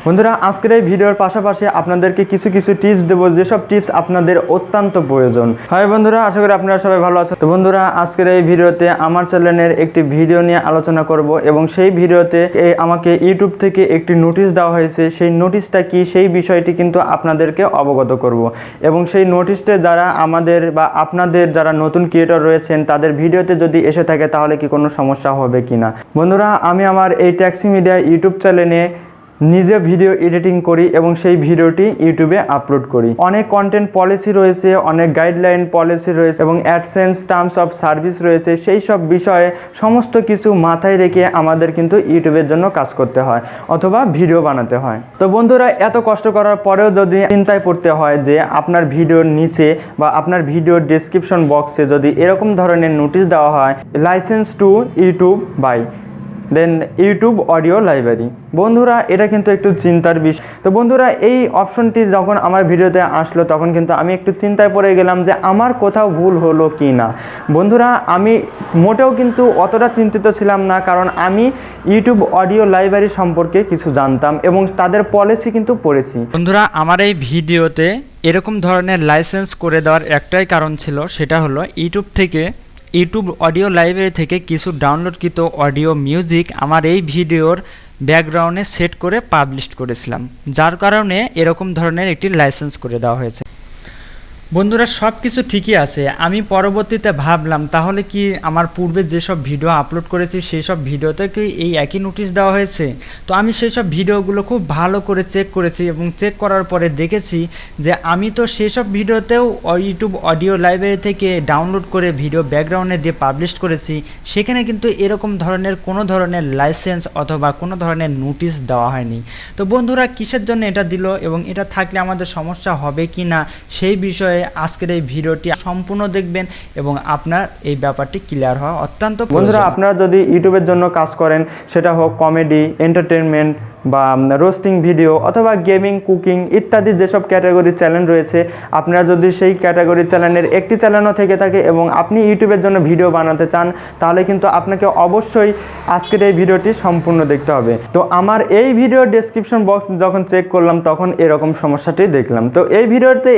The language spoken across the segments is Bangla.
বন্ধুরা আজকের এই ভিডিওর পাশাপাশি আপনাদেরকে কিছু টিপস দেব, যেসব টিপস আপনাদের অত্যন্ত প্রয়োজন। হয় বন্ধুরা, আশা করি আপনারা সবাই ভালো আছেন। তো বন্ধুরা আজকের এই ভিডিওতে আমার চ্যানেলের একটি ভিডিও নিয়ে আলোচনা করব এবং সেই ভিডিওতে আমাকে ইউটিউব থেকে একটি নোটিশ দেওয়া হয়েছে। সেই নোটিশটা কি, সেই বিষয়টি কিন্তু আপনাদেরকে অবগত করব এবং সেই নোটিশটা যারা আমাদের বা আপনাদের যারা নতুন ক্রিয়েটর রয়েছেন তাদের ভিডিওতে যদি এসে থাকে তাহলে কি কোনো সমস্যা হবে কিনা। বন্ধুরা আমি আমার এই ট্যাক্সি মিডিয়া ইউটিউব চ্যানেলে নিজে ভিডিও এডিটিং করি এবং সেই ভিডিওটি ইউটিউবে আপলোড করি। অনেক কন্টেন্ট পলিসি রয়েছে, অনেক গাইডলাইন পলিসি রয়েছে এবং অ্যাডসেন্স টার্মস অফ সার্ভিস রয়েছে। সেই সব বিষয়ে সমস্ত কিছু মাথায় রেখে আমাদের কিন্তু ইউটিউবের জন্য কাজ করতে হয় অথবা ভিডিও বানাতে হয়। তো বন্ধুরা এত কষ্ট করার পরেও যদি চিন্তায় পড়তে হয় যে আপনার ভিডিওর নিচে বা আপনার ভিডিওর ডেসক্রিপশন বক্সে যদি এরকম ধরনের নোটিশ দেওয়া হয়, licence to YouTube by then YouTube audio library, বন্ধুরা এটা কিন্তু একটু চিন্তার বিষয়। তো বন্ধুরা এই অপশনটি যখন আমার ভিডিওতে আসলো তখন কিন্তু আমি একটু চিন্তায় পড়ে গেলাম যে আমার কোথাও ভুল হলো কি না। বন্ধুরা আমি মোটেও কিন্তু অতটা চিন্তিত ছিলাম না, কারণ আমি ইউটিউব অডিও লাইব্রেরি সম্পর্কে কিছু জানতাম এবং তাদের পলিসি কিন্তু পড়েছি। বন্ধুরা আমার এই ভিডিওতে এরকম ধরনের লাইসেন্স করে দেওয়ার একটাই কারণ ছিল, সেটা হলো ইউটিউব অডিও লাইব্রেরি থেকে কিছু ডাউনলোডকৃত অডিও মিউজিক আমার এই ভিডিওর ব্যাকগ্রাউন্ডে সেট করে পাবলিশ করেছিলাম, যার কারণে এরকম ধরনের একটি লাইসেন্স করে দেওয়া হয়েছে। বন্ধুরা সব কিছু ঠিকই আছে, আমি পরবর্তীতে ভাবলাম তাহলে কি আমার পূর্বে যেসব ভিডিও আপলোড করেছি সেই সব ভিডিওতে কি এই একই নোটিশ দেওয়া হয়েছে। তো আমি সেই সব ভিডিওগুলো খুব ভালো করে চেক করেছি এবং চেক করার পরে দেখেছি যে আমি তো সেই সব ভিডিওতেও ইউটিউব অডিও লাইব্রেরি থেকে ডাউনলোড করে ভিডিও ব্যাকগ্রাউন্ডে দিয়ে পাবলিশ করেছি, সেখানে কিন্তু এরকম ধরনের কোনো ধরনের লাইসেন্স অথবা কোনো ধরনের নোটিশ দেওয়া হয়নি। তো বন্ধুরা কিসের জন্য এটা দিল এবং এটা থাকলে আমাদের সমস্যা হবে কি না সেই বিষয়ে আজকের এই ভিডিওটি সম্পূর্ণ দেখবেন এবং আপনার এই ব্যাপারটি ক্লিয়ার হওয়া অত্যন্ত প্রয়োজন। বন্ধুরা আপনারা যদি ইউটিউবের জন্য কাজ করেন, সেটা হোক কমেডি, এন্টারটেনমেন্ট বা রোস্টিং ভিডিও অথবা গেমিং, কুকিং ইত্যাদি যেসব ক্যাটাগরি চ্যানেল রয়েছে, আপনারা যদি সেই ক্যাটাগরি চ্যানেলের একটি চ্যানেলও থেকে থাকে এবং আপনি ইউটিউবের জন্য ভিডিও বানাতে চান, তাহলে কিন্তু আপনাকে অবশ্যই আজকের এই ভিডিওটি সম্পূর্ণ দেখতে হবে। তো আমার এই ভিডিওর ডেসক্রিপশন বক্স যখন চেক করলাম তখন এরকম সমস্যাটি দেখলাম। তো এই ভিডিওতে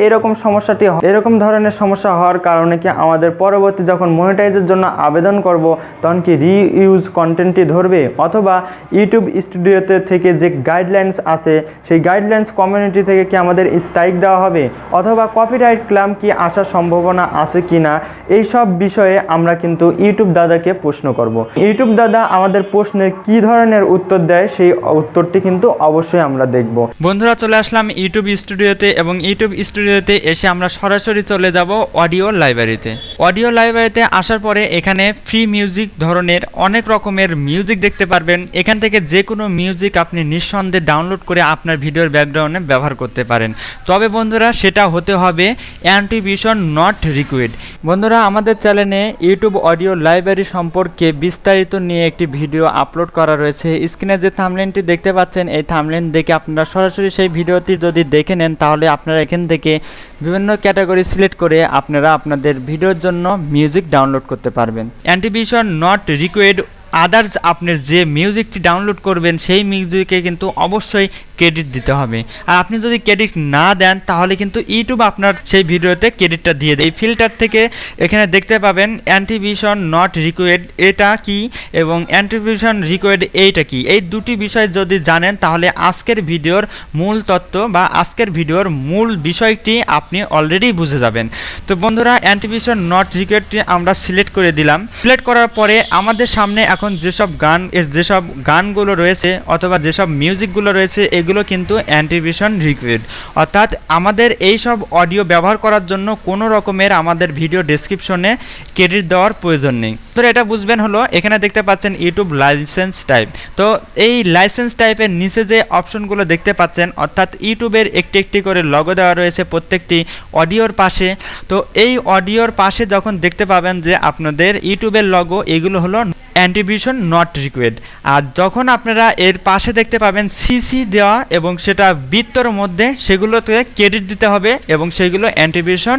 এরকম ধরনের সমস্যা হওয়ার কারণে কি আমাদের পরবর্তী যখন মনিটাইজের জন্য আবেদন করব তখন কি রিইউজ কন্টেন্টটি ধরবে, অথবা ইউটিউব স্টুডিওতে থেকে যে গাইডলাইন্স আছে সেই গাইডলাইন্স কমিউনিটি থেকে কি আমাদের স্ট্রাইক দেওয়া হবে, অথবা কপিরাইট ক্লেম কি আসার সম্ভাবনা আছে কিনা, এই সব বিষয়ে আমরা কিন্তু ইউটিউব দাদাকে প্রশ্ন করব। ইউটিউব দাদা আমাদের প্রশ্নের কি ধরনের উত্তর দেয় সেই উত্তরটি কিন্তু অবশ্যই আমরা দেখব। বন্ধুরা চলে আসলাম ইউটিউব স্টুডিওতে এবং ইউটিউব স্টুডিওতে এসে আমরা সরাসরি চলে যাব অডিও লাইব্রেরিতে। অডিও লাইব্রেরিতে আসার পরে এখানে ফ্রি মিউজিক ধরনের অনেক রকমের মিউজিক দেখতে পারবেন। এখান থেকে যে কোনো মিউজিক আপনি নিঃসন্দেহে ডাউনলোড করে আপনার ভিডিওর ব্যাকগ্রাউন্ডে ব্যবহার করতে পারেন। তবে বন্ধুরা সেটা হতে হবে অ্যাট্রিবিউশন নট রিকোয়ার্ড। বন্ধুরা আমাদের চ্যানেলে ইউটিউব অডিও লাইব্রেরি সম্পর্কে বিস্তারিত নিয়ে একটি ভিডিও আপলোড করা রয়েছে। স্ক্রিনে যে থাম্বনেলটি দেখতে পাচ্ছেন, এই থাম্বনেল দেখে আপনারা সরাসরি সেই ভিডিওটি যদি দেখে নেন তাহলে আপনারা এখান থেকে বিভিন্ন ক্যাটাগরি সিলেক্ট করে আপনারা আপনাদের ভিডিওর জন্য মিউজিক ডাউনলোড করতে পারবেন। অ্যাট্রিবিউশন নট রিকোয়ার্ড আদার্স, আপনি যে মিউজিকটি ডাউনলোড করবেন সেই মিউজিকে কিন্তু অবশ্যই ক্রেডিট দিতে হবে। আর আপনি যদি ক্রেডিট না দেন তাহলে কিন্তু ইউটিউব আপনার সেই ভিডিওতে ক্রেডিটটা দিয়ে দেয়। এই ফিল্টার থেকে এখানে দেখতে পাবেন অ্যাট্রিবিউশন নট রিকোয়ার্ড এটা কি এবং অ্যাট্রিবিউশন রিকোয়ার্ড এইটা কি, এই দুটি বিষয় যদি জানেন তাহলে আজকের ভিডিওর মূল তত্ত্ব বা আজকের ভিডিওর মূল বিষয়টি আপনি অলরেডি বুঝে যাবেন। তো বন্ধুরা অ্যাট্রিবিউশন নট রিকোয়ার্ডটি আমরা সিলেক্ট করে দিলাম। সিলেক্ট করার পরে আমাদের সামনে এখন যেসব গানগুলো রয়েছে অথবা যেসব মিউজিকগুলো রয়েছে এগুলো কিন্তু অ্যাট্রিবিউশন রিকোয়ার্ড, অর্থাৎ আমাদের এই সব অডিও ব্যবহার করার জন্য কোনো রকমের আমাদের ভিডিও ডেসক্রিপশনে ক্রেডিট দেওয়ার প্রয়োজন নেই। তো এটা বুঝবেন হলো এখানে দেখতে পাচ্ছেন ইউটিউব লাইসেন্স টাইপ। তো এই লাইসেন্স টাইপের নিচে যে অপশনগুলো দেখতে পাচ্ছেন, অর্থাৎ ইউটিউবের একটি একটি করে লগো দেওয়া রয়েছে প্রত্যেকটি অডিওর পাশে। তো এই অডিওর পাশে যখন দেখতে পাবেন যে আপনাদের ইউটিউবের লগো, এগুলো হলো অ্যাট্রিবিউশন নট রিকোয়ার্ড। আর যখন আপনারা এর পাশে দেখতে পাবেন সিসি দেওয়া এবং সেটা বৃত্তর মধ্যে, সেগুলোতে ক্রেডিট দিতে হবে এবং সেগুলো অ্যাট্রিবিউশন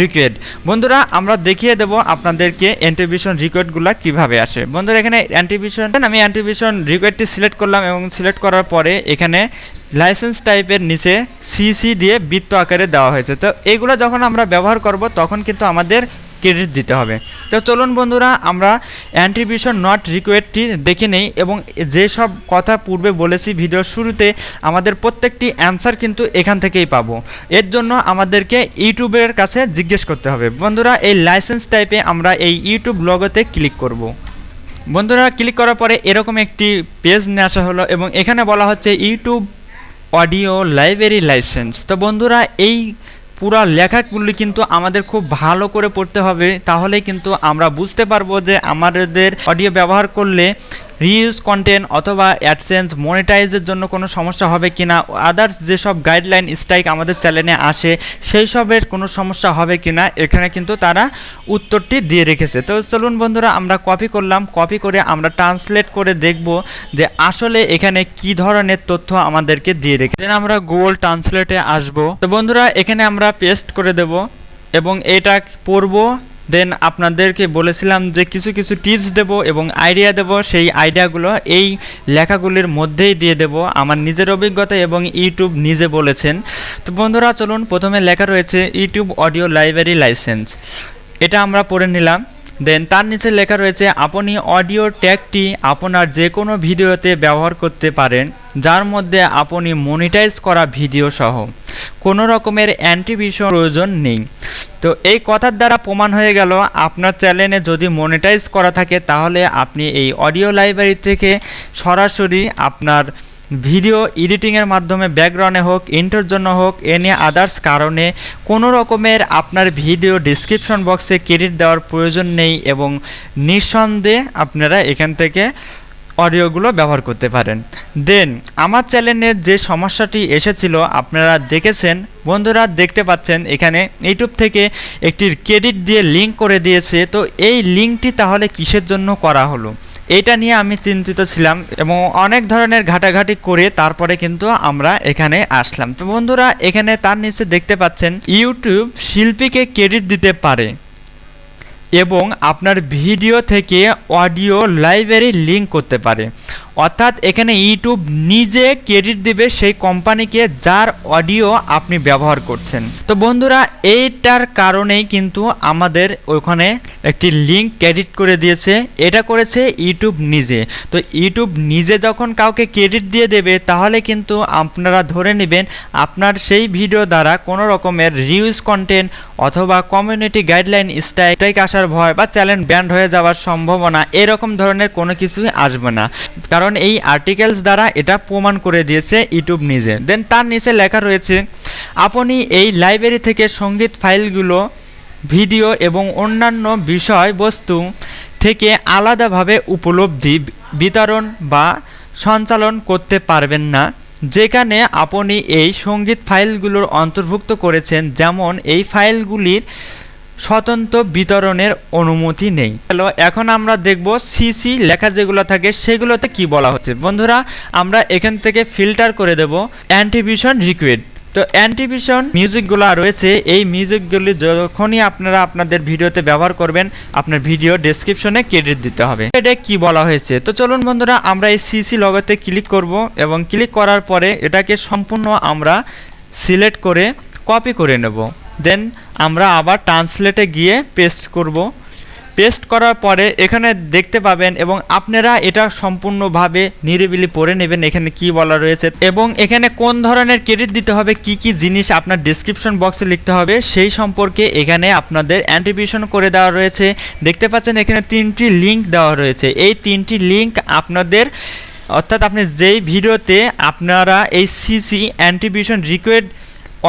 রিকোয়েস্ট। বন্ধুরা আমরা দেখিয়ে দেব আপনাদেরকে অ্যাট্রিবিউশন রিকোয়েস্টগুলো কিভাবে আসে। বন্ধুরা এখানে অ্যাট্রিবিউশন, আমি অ্যাট্রিবিউশন রিকোয়েস্টটি সিলেক্ট করলাম এবং সিলেক্ট করার পরে এখানে লাইসেন্স টাইপের নিচে সিসি দিয়ে বৃত্ত আকারে দেওয়া হয়েছে। তো এগুলো যখন আমরা ব্যবহার করব তখন কিন্তু আমাদের ক্রেডিট দিতে হবে। তো চলুন বন্ধুরা আমরা অ্যাট্রিবিউশন নট রিকোয়েস্টটি দেখে নেই এবং যেসব কথা পূর্বে বলেছি ভিডিওর শুরুতে, আমাদের প্রত্যেকটি অ্যান্সার কিন্তু এখান থেকেই পাবো। এর জন্য আমাদেরকে ইউটিউবের কাছে জিজ্ঞেস করতে হবে। বন্ধুরা এই লাইসেন্স টাইপে আমরা এই ইউটিউব লোগোতে ক্লিক করব। বন্ধুরা ক্লিক করার পরে এরকম একটি পেজ নিয়ে আসা হলো এবং এখানে বলা হচ্ছে ইউটিউব অডিও লাইব্রেরি লাইসেন্স। তো বন্ধুরা এই পুরা লেখাগুলি কিন্তু আমাদের খুব ভালো করে পড়তে হবে, তাহলে কিন্তু আমরা বুঝতে পারবো যে আমাদের অডিও ব্যবহার করলে রিউজ কন্টেন্ট অথবা অ্যাডসেন্স মনিটাইজের জন্য কোনো সমস্যা হবে কিনা, আদার্স যেসব গাইডলাইন স্ট্রাইক আমাদের চ্যানেলে আসে সেই সবের কোনো সমস্যা হবে কিনা, এখানে কিন্তু তারা উত্তরটি দিয়ে রেখেছে। তো চলুন বন্ধুরা আমরা কপি করলাম, কপি করে আমরা ট্রান্সলেট করে দেখব যে আসলে এখানে কি ধরনের তথ্য আমাদেরকে দিয়ে রেখেছে। আমরা গুগল ট্রান্সলেটে আসব। তো বন্ধুরা এখানে আমরা পেস্ট করে দেব এবং এটা পড়ব। দেন আপনাদেরকে বলেছিলাম যে কিছু কিছু টিপস দেব এবং আইডিয়া দেব, সেই আইডিয়াগুলো এই লেখাগুলির মধ্যেই দিয়ে দেব আমার নিজের অভিজ্ঞতা এবং ইউটিউব নিজে বলেছেন। তো বন্ধুরা চলুন, প্রথমে লেখা রয়েছে ইউটিউব অডিও লাইব্রেরি লাইসেন্স, এটা আমরা পড়ে নিলাম। দেন তার নিচে লেখা রয়েছে আপনি অডিও ট্যাগটি আপনার যে কোনো ভিডিওতে ব্যবহার করতে পারেন যার মধ্যে আপনি মনিটাইজ করা ভিডিও সহ কোনো রকমের অ্যাট্রিবিউশন প্রয়োজন নেই। তো এই কথার দ্বারা প্রমাণ হয়ে গেল আপনার চ্যানেলে যদি মনিটাইজ করা থাকে তাহলে আপনি এই অডিও লাইব্রেরি থেকে সরাসরি আপনার ভিডিও এডিটিংয়ের মাধ্যমে ব্যাকগ্রাউন্ডে হোক, ইন্টার জন্য হোক, এনি আদার্স কারণে কোনো রকমের আপনার ভিডিও ডেসক্রিপশন বক্সে ক্রেডিট দেওয়ার প্রয়োজন নেই এবং নিঃসন্দেহে আপনারা এখান থেকে অডিওগুলো ব্যবহার করতে পারেন। দেন আমার চ্যানেলে যে সমস্যাটি এসেছিল আপনারা দেখেছেন, বন্ধুরা দেখতে পাচ্ছেন এখানে ইউটিউব থেকে একটি ক্রেডিট দিয়ে লিঙ্ক করে দিয়েছে। তো এই লিঙ্কটি তাহলে কিসের জন্য করা হলো, এটা নিয়ে আমি চিন্তিত ছিলাম এবং অনেক ধরনের ঘাটাঘাটি করে তারপরে কিন্তু আমরা এখানে আসলাম। তো বন্ধুরা এখানে তার নিচে দেখতে পাচ্ছেন ইউটিউব শিল্পীকে ক্রেডিট দিতে পারে এবং আপনার ভিডিও থেকে অডিও লাইব্রেরি লিঙ্ক করতে পারে, অর্থাৎ এখানে ইউটিউব নিজে ক্রেডিট দিবে সেই কোম্পানিকে যার অডিও আপনি ব্যবহার করছেন। তো বন্ধুরা এইটার কারণেই কিন্তু আমাদের ওখানে একটি লিঙ্ক ক্রেডিট করে দিয়েছে, এটা করেছে ইউটিউব নিজে। তো ইউটিউব নিজে যখন কাউকে ক্রেডিট দিয়ে দেবে তাহলে কিন্তু আপনারা ধরে নেবেন আপনার সেই ভিডিও দ্বারা কোনো রকমের রিউজ কন্টেন্ট অথবা কমিউনিটি গাইডলাইন স্ট্রাইক আসার ভয় বা চ্যানেল ব্যান্ড হয়ে যাওয়ার সম্ভাবনা এরকম ধরনের কোনো কিছুই আসবে না, কারণ এই আর্টিকেলস দ্বারা এটা প্রমাণ করে দিয়েছে ইউটিউব নিজে। দেন তার নিচে লেখা রয়েছে আপনি এই লাইব্রেরি থেকে সঙ্গীত ফাইলগুলো, ভিডিও এবং অন্যান্য বিষয়বস্তু থেকে আলাদাভাবে উপলব্ধি, বিতরণ বা সঞ্চালন করতে পারবেন না যেখানে আপনি এই সঙ্গীত ফাইলগুলোর অন্তর্ভুক্ত করেছেন, যেমন এই ফাইলগুলির স্বতন্ত্র বিতরণের অনুমতি নেই। হ্যালো, এখন আমরা দেখব সিসি লেখা যেগুলো থাকে সেগুলোতে কি বলা হচ্ছে। বন্ধুরা আমরা এখান থেকে ফিল্টার করে দেব অ্যাট্রিবিউশন রিকোয়েস্ট। তো অ্যাট্রিবিউশন মিউজিকগুলো রয়েছে, এই মিউজিকগুলি যখনই আপনারা আপনাদের ভিডিওতে ব্যবহার করবেন আপনার ভিডিও ডেসক্রিপশনে ক্রেডিট দিতে হবে। এটা কি বলা হয়েছে, তো চলুন বন্ধুরা আমরা এই সিসি লগোতে ক্লিক করব এবং ক্লিক করার পরে এটাকে সম্পূর্ণ আমরা সিলেক্ট করে কপি করে নেব। দেন আমরা আবার ট্রান্সলেটে গিয়ে পেস্ট করব। পেস্ট করার পরে এখানে দেখতে পাবেন এবং আপনারা এটা সম্পূর্ণভাবে নিরিবিলি পড়ে নেবেন এখানে কি বলা রয়েছে এবং এখানে কোন ধরনের ক্রেডিট দিতে হবে, কি কি জিনিস আপনার ডেসক্রিপশন বক্সে লিখতে হবে সেই সম্পর্কে এখানে আপনাদের অ্যাট্রিবিউশন করে দেওয়া রয়েছে। দেখতে পাচ্ছেন এখানে 3টি লিঙ্ক দেওয়া রয়েছে, এই 3টি লিঙ্ক আপনাদের, অর্থাৎ আপনি যেই ভিডিওতে আপনারা এই সিসি অ্যাট্রিবিউশন রিকোয়েস্ট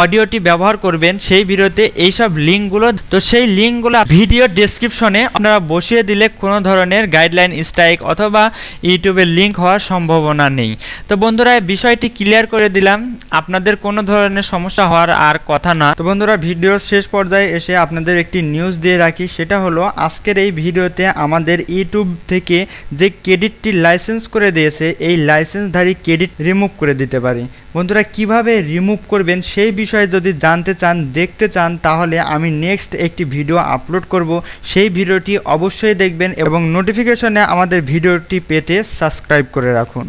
অডিওটি ব্যবহার করবেন সেই ভিডিওতে এইসব লিঙ্কগুলো, তো সেই লিঙ্কগুলো ভিডিও ডেসক্রিপশনে আপনারা বসিয়ে দিলে কোনো ধরনের গাইডলাইন স্ট্রাইক অথবা ইউটিউবের লিঙ্ক হওয়ার সম্ভাবনা নেই। তো বন্ধুরা বিষয়টি ক্লিয়ার করে দিলাম, আপনাদের কোনো ধরনের সমস্যা হওয়ার আর কথা না। তো বন্ধুরা ভিডিওর শেষ পর্যায়ে এসে আপনাদের একটি নিউজ দিয়ে রাখি, সেটা হলো আজকের এই ভিডিওতে আমাদের ইউটিউব থেকে যে ক্রেডিটটি লাইসেন্স করে দিয়েছে এই লাইসেন্সধারী ক্রেডিট রিমুভ করে দিতে পারি। বন্ধুরা কিভাবে রিমুভ করবেন সেই বিষয়ে যদি জানতে চান, দেখতে চান, তাহলে আমি নেক্সট একটি ভিডিও আপলোড করব। সেই ভিডিওটি অবশ্যই দেখবেন এবং নোটিফিকেশনে আমাদের ভিডিওটি পেতে সাবস্ক্রাইব করে রাখুন।